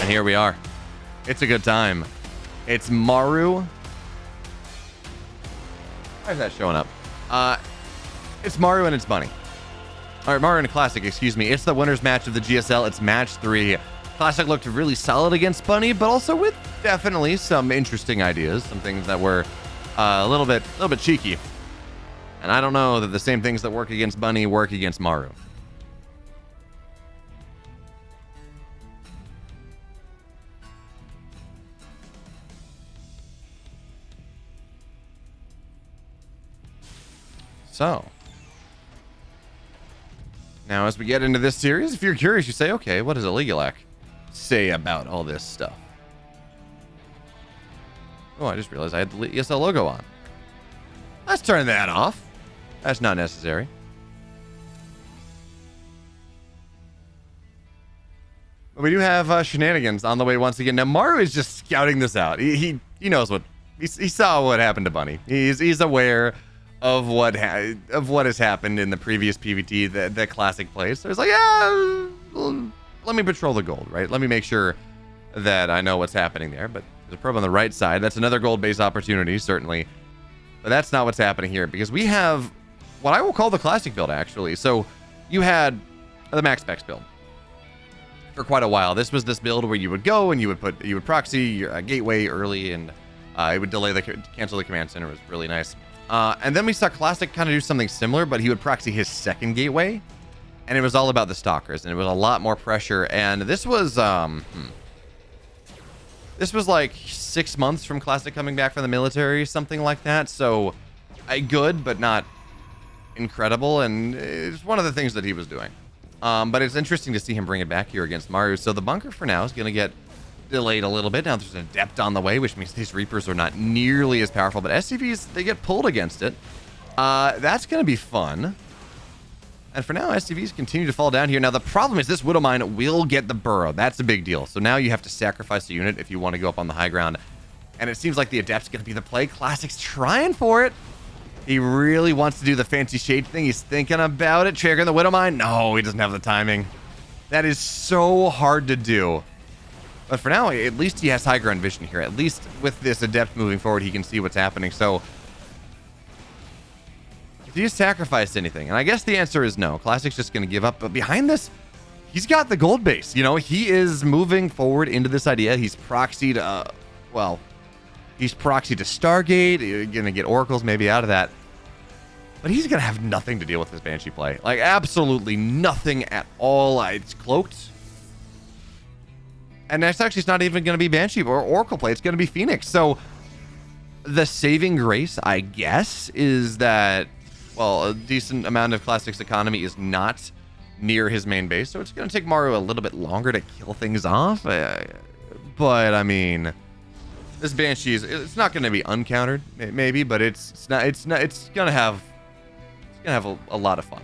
And here we are. It's a good time. It's Maru. Why is that showing up? It's Maru and it's Bunny. All right, Maru and a Classic, excuse me. It's the winner's match of the GSL. It's match 3. Classic looked really solid against Bunny, but also with definitely some interesting ideas, some things that were a little bit cheeky. And I don't know that the same things that work against Bunny work against Maru. So, now as we get into this series, if you're curious, you say, okay, what does Eligalac say about all this stuff? Oh, I just realized I had the ESL logo on. Let's turn that off. That's not necessary. But we do have shenanigans on the way once again. Now, Maru is just scouting this out. He knows what... He saw what happened to Bunny. He's aware of what has happened in the previous PvT that Classic plays. So he's like, yeah, let me patrol the gold, right? Let me make sure that I know what's happening there. But there's a probe on the right side. That's another gold-based opportunity, certainly. But that's not what's happening here, because we have what I will call the Classic build, actually. So you had the max specs build for quite a while. This was this build where you would go and you would proxy your gateway early, and it would cancel the command center. It was really nice. And then we saw Classic kind of do something similar, but he would proxy his second gateway, and it was all about the stalkers, and it was a lot more pressure. And this was like 6 months from Classic coming back from the military, something like that. So good, but not incredible, and it's one of the things that he was doing. But it's interesting to see him bring it back here against Maru. So the bunker for now is going to get delayed a little bit. Now there's an Adept on the way, which means these Reapers are not nearly as powerful, but SCVs, they get pulled against it. That's going to be fun. And for now, SCVs continue to fall down here. Now the problem is this Widowmine will get the burrow. That's a big deal. So now you have to sacrifice a unit if you want to go up on the high ground. And it seems like the Adept's going to be the play. Classic's trying for it. He really wants to do the fancy shade thing. He's thinking about it. Triggering the Widowmine. No, he doesn't have the timing. That is so hard to do. But for now, at least he has high ground vision here. At least with this Adept moving forward, he can see what's happening. So, do you sacrifice anything? And I guess the answer is no. Classic's just going to give up. But behind this, he's got the gold base. You know, he is moving forward into this idea. He's proxied, he's proxied to Stargate. You're going to get Oracles maybe out of that. But he's going to have nothing to deal with this Banshee play. Like, absolutely nothing at all. It's cloaked. And that's actually not even going to be Banshee or Oracle play. It's going to be Phoenix. So the saving grace, I guess, is that, well, a decent amount of Classic's economy is not near his main base. So it's going to take Maru a little bit longer to kill things off. But I mean, this Banshee it's not going to be uncountered, maybe, but it's going to have a lot of fun.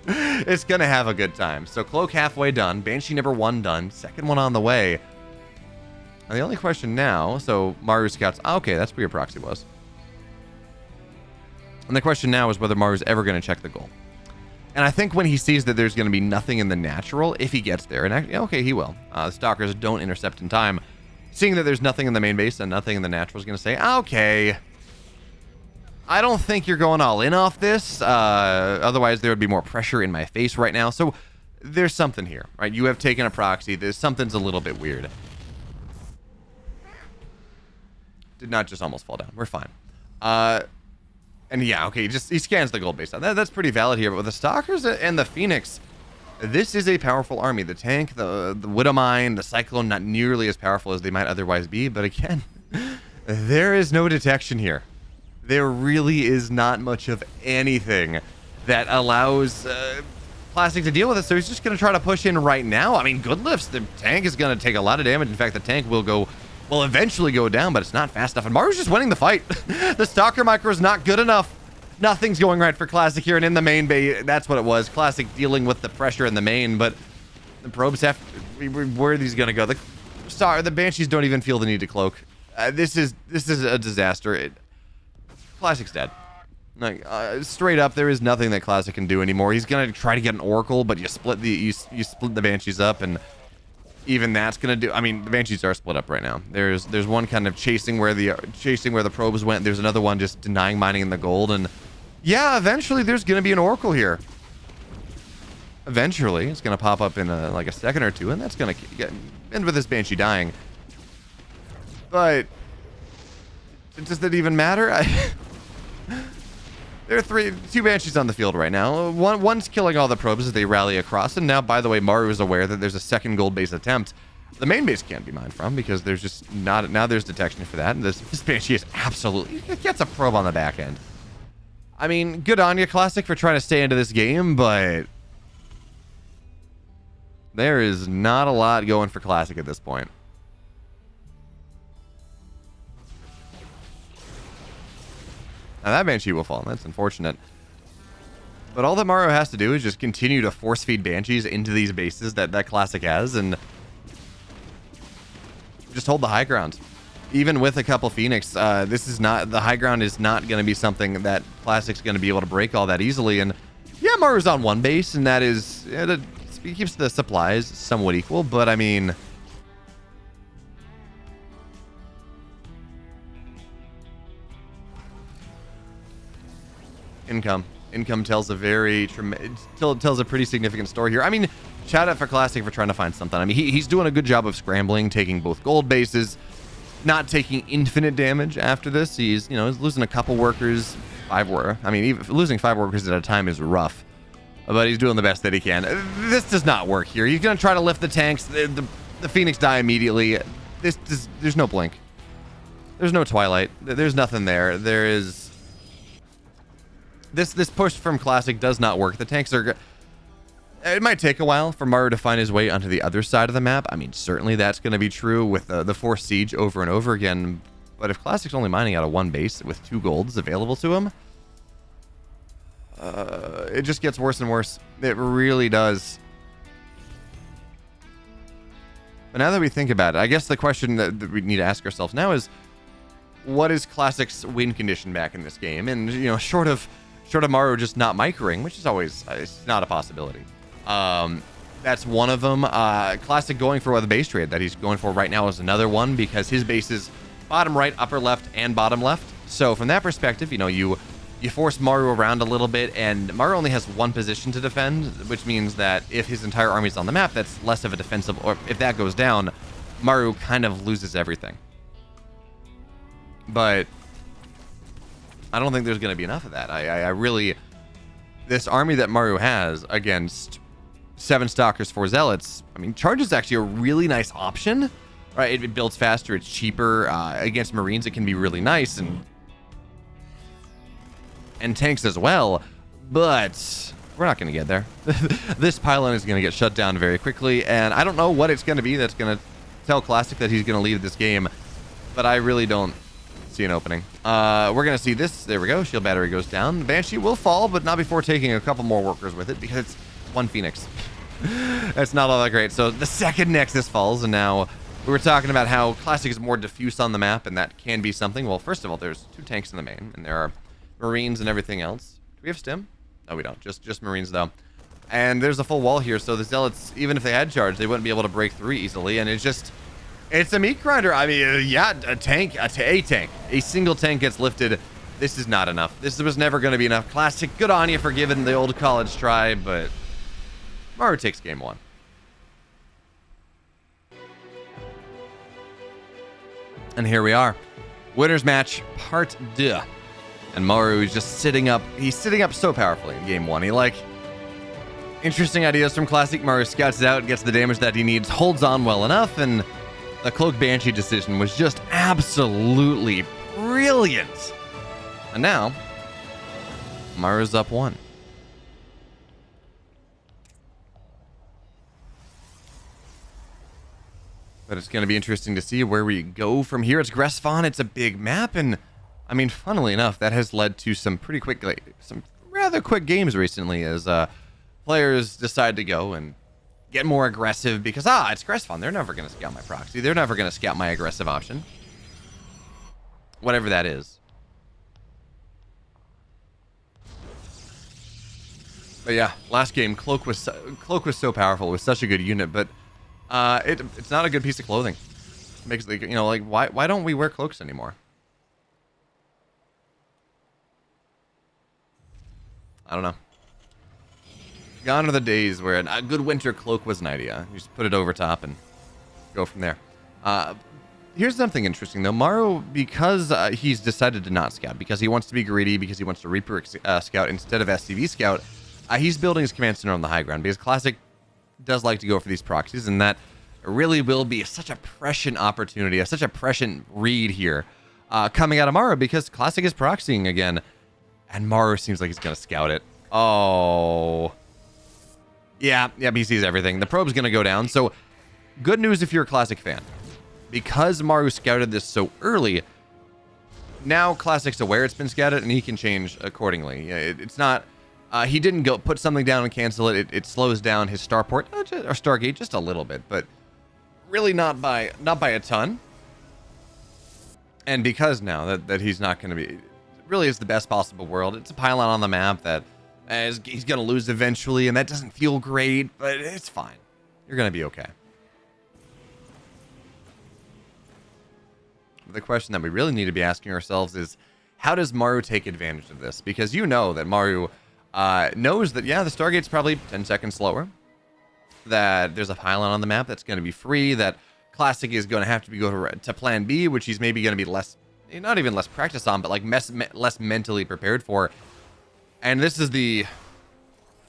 It's gonna have a good time. So Cloak halfway done, Banshee number 1 done, second one on the way. And the only question now, so Maru scouts, okay, that's where your proxy was. And the question now is whether Maru's ever gonna check the goal. And I think when he sees that there's gonna be nothing in the natural, if he gets there, and okay, he will. The Stalkers don't intercept in time. Seeing that there's nothing in the main base and nothing in the natural is gonna say, okay, I don't think you're going all in off this. Otherwise, there would be more pressure in my face right now. So there's something here, right? You have taken a proxy. Something's a little bit weird. Did not just almost fall down. We're fine. And yeah, okay, he scans the gold base. That's pretty valid here. But with the Stalkers and the Phoenix, this is a powerful army. The tank, the Widowmine, the Cyclone, not nearly as powerful as they might otherwise be. But again, there is no detection here. There really is not much of anything that allows Classic to deal with it, so he's just going to try to push in right now. I mean, good lifts. The tank is going to take a lot of damage. In fact, the tank will eventually go down, but it's not fast enough. And Maru's just winning the fight. The Stalker micro is not good enough. Nothing's going right for Classic here, and in the main bay, that's what it was. Classic dealing with the pressure in the main, but the probes have to, where are these going to go? The Banshees don't even feel the need to cloak. This is a disaster. Classic's dead. Like straight up, there is nothing that Classic can do anymore. He's gonna try to get an Oracle, but you split the Banshees up, and even that's gonna do. I mean, the Banshees are split up right now. There's one kind of chasing where the probes went. There's another one just denying mining in the gold, and yeah, eventually there's gonna be an Oracle here. Eventually, it's gonna pop up in like a second or two, and that's gonna end with this Banshee dying. But does that even matter? There are two Banshees on the field right now. One's killing all the probes as they rally across, and now, by the way, Maru is aware that there's a second gold base attempt. The main base can't be mined from because there's just not, now there's detection for that, and this Banshee is absolutely, it gets a probe on the back end. I mean, good on you, Classic, for trying to stay into this game, but there is not a lot going for Classic at this point. Now that Banshee will fall. That's unfortunate. But all that Maru has to do is just continue to force feed Banshees into these bases that Classic has, and just hold the high ground. Even with a couple Phoenix, the high ground is not going to be something that Classic's going to be able to break all that easily. And yeah, Maru's on one base, and that is, it keeps the supplies somewhat equal, but I mean, Income tells a pretty significant story here. I mean, shout out for Classic for trying to find something. I mean, he's doing a good job of scrambling, taking both gold bases, not taking infinite damage after this. He's losing a couple workers, even losing 5 workers at a time is rough, but he's doing the best that he can. This does not work here. He's gonna try to lift the tanks. The Phoenix die immediately. There's no blink. There's no Twilight. There's nothing there. There is. This push from Classic does not work. The tanks are... It might take a while for Maru to find his way onto the other side of the map. I mean, certainly that's going to be true with the forced siege over and over again. But if Classic's only mining out of one base with 2 golds available to him, it just gets worse and worse. It really does. But now that we think about it, I guess the question that we need to ask ourselves now is, what is Classic's win condition back in this game? And, short of Maru just not microing, which is always, it's not a possibility. That's one of them. Classic going for the base trade that he's going for right now is another one, because his base is bottom right, upper left, and bottom left. So from that perspective, you force Maru around a little bit, and Maru only has one position to defend, which means that if his entire army's on the map, that's less of a defensive, or if that goes down, Maru kind of loses everything. But I don't think there's going to be enough of that. I really... This army that Maru has against 7 Stalkers, 4 Zealots, I mean, Charge is actually a really nice option. Right? It builds faster, it's cheaper. Against Marines, it can be really nice, and tanks as well. But we're not going to get there. This pylon is going to get shut down very quickly, and I don't know what it's going to be that's going to tell Classic that he's going to leave this game, but I really don't see an opening. We're going to see this. There we go. Shield battery goes down. Banshee will fall, but not before taking a couple more workers with it, because it's 1 Phoenix. That's not all that great. So the second Nexus falls, and now we were talking about how Classic is more diffuse on the map, and that can be something. Well, first of all, there's 2 tanks in the main, and there are Marines and everything else. Do we have stim? No, we don't. Just Marines, though. And there's a full wall here, so the Zealots, even if they had charge, they wouldn't be able to break through easily, and it's a meat grinder. I mean, yeah, a single tank gets lifted. This is not enough. This was never going to be enough. Classic, good on you for giving the old college try, but Maru takes game 1. And here we are. Winner's match, part 2. And Maru is just sitting up. He's sitting up so powerfully in game 1. Interesting ideas from Classic. Maru scouts it out, gets the damage that he needs, holds on well enough, and the Cloak Banshee decision was just absolutely brilliant. And now, Maru's up 1. But it's going to be interesting to see where we go from here. It's Gresfon. It's a big map, and I mean, funnily enough, that has led to some rather quick games recently, as players decide to go and get more aggressive because, it's Gresfon. They're never going to scout my proxy. They're never going to scout my aggressive option. Whatever that is. But yeah, last game, Cloak was so powerful. It was such a good unit, but It's not a good piece of clothing. It makes the, you know, like, why don't we wear cloaks anymore? I don't know. Gone are the days where a good winter cloak was an idea. You just put it over top and go from there. Here's something interesting, though. Maru, because he's decided to not scout, because he wants to be greedy, because he wants to Reaper scout instead of SCV scout, he's building his command center on the high ground, because Classic does like to go for these proxies, and that really will be such a prescient opportunity, such a prescient read here coming out of Maru, because Classic is proxying again, and Maru seems like he's going to scout it. Oh... Yeah, he sees everything. The probe's going to go down. So, good news if you're a Classic fan. Because Maru scouted this so early, now Classic's aware it's been scouted, and he can change accordingly. It's not... he didn't go put something down and cancel it. It slows down his starport, or Stargate, just a little bit, but really not by a ton. And because now that he's not going to be... really is the best possible world. It's a pylon on the map that... he's going to lose eventually, and that doesn't feel great, but it's fine. You're going to be okay. The question that we really need to be asking ourselves is, how does Maru take advantage of this? Because you know that Maru knows that, yeah, the Stargate's probably 10 seconds slower, that there's a pylon on the map that's going to be free, that Classic is going to have to go to plan B, which he's maybe going to be less, not even less practice on, but like less mentally prepared for. And this is the,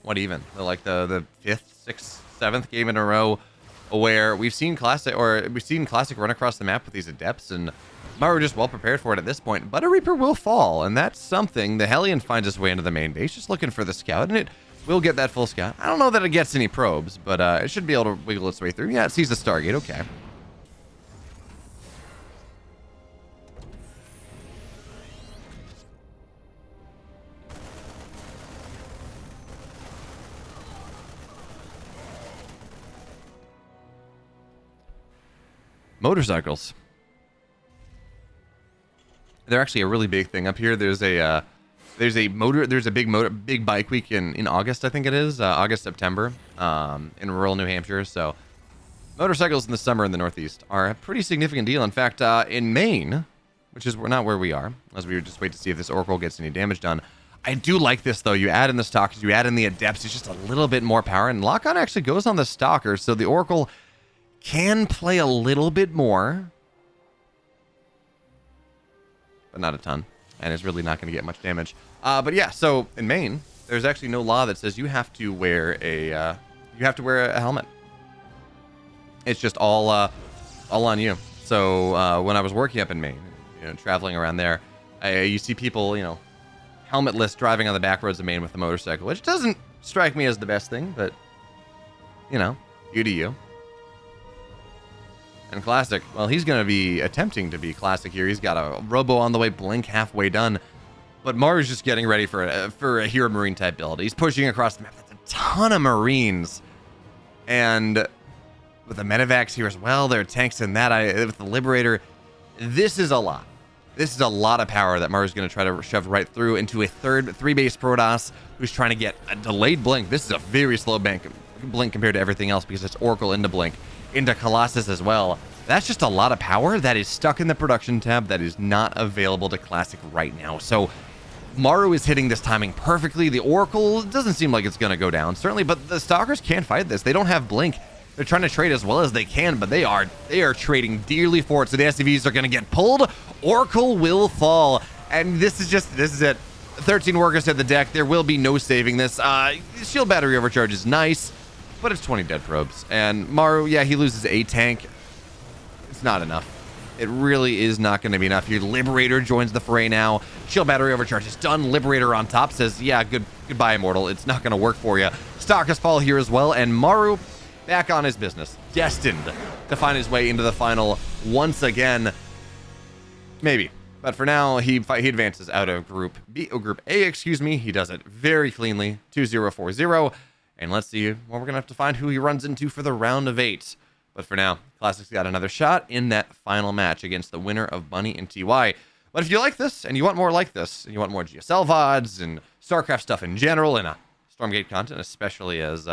like the 5th, 6th, 7th game in a row where we've seen Classic run across the map with these Adepts, and Maru just well prepared for it at this point. But a Reaper will fall, and that's something. The Hellion finds its way into the main base, just looking for the scout, and it will get that full scout. I don't know that it gets any probes, but it should be able to wiggle its way through. Yeah, it sees the Stargate, okay. Motorcycles. They're actually a really big thing up here. There's a big bike week in August, I think it is, August, September, in rural New Hampshire. So motorcycles in the summer in the Northeast are a pretty significant deal. In fact, in Maine, which is not where we are, as we would just wait to see if this Oracle gets any damage done. I do like this, though. You add in the Stalkers, you add in the Adepts, it's just a little bit more power, and lock-on actually goes on the Stalkers, so the Oracle can play a little bit more, but not a ton, and it's really not going to get much damage. But yeah, so in Maine, there's actually no law that says you have to wear a helmet. It's just all on you. So when I was working up in Maine, traveling around there, you see people, helmetless driving on the back roads of Maine with a motorcycle, which doesn't strike me as the best thing, but you do you. And Classic, well, he's going to be attempting to be Classic here. He's got a Robo on the way, Blink halfway done. But Maru's just getting ready for a Hero Marine type build. He's pushing across the map. That's a ton of Marines. And with the Medivacs here as well, there are tanks in that. With the Liberator, this is a lot. This is a lot of power that Maru's going to try to shove right through into a third 3-base Protoss who's trying to get a delayed Blink. This is a very slow Blink compared to everything else because it's Oracle into Blink, into Colossus as well. That's just a lot of power that is stuck in the production tab that is not available to Classic right now. So Maru is hitting this timing perfectly. The Oracle doesn't seem like it's going to go down, certainly, but the Stalkers can't fight this. They don't have Blink. They're trying to trade as well as they can, but they are trading dearly for it. So the SCVs are going to get pulled. Oracle will fall. And this is it. 13 workers hit the deck. There will be no saving this. Shield battery overcharge is nice, but it's 20 dead probes. And Maru, yeah, he loses a tank. It's not enough. It really is not going to be enough here. Liberator joins the fray now. Shield battery overcharge is done. Liberator on top says, yeah, goodbye, Immortal. It's not going to work for you. Stalkers fall here as well, and Maru back on his business. Destined to find his way into the final once again. Maybe. But for now, he advances out of Group A, excuse me. He does it very cleanly. 2-0-4-0. And let's see what we're going to have to find who he runs into for the round of 8. But for now, Classic's got another shot in that final match against the winner of Bunny and TY. But if you like this, and you want more like this, and you want more GSL VODs and StarCraft stuff in general, and Stormgate content, especially as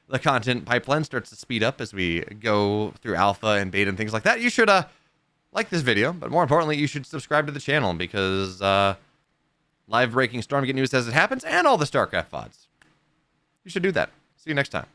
the content pipeline starts to speed up as we go through alpha and beta and things like that, you should like this video, but more importantly, you should subscribe to the channel because live breaking Stormgate news as it happens and all the StarCraft VODs. You should do that. See you next time.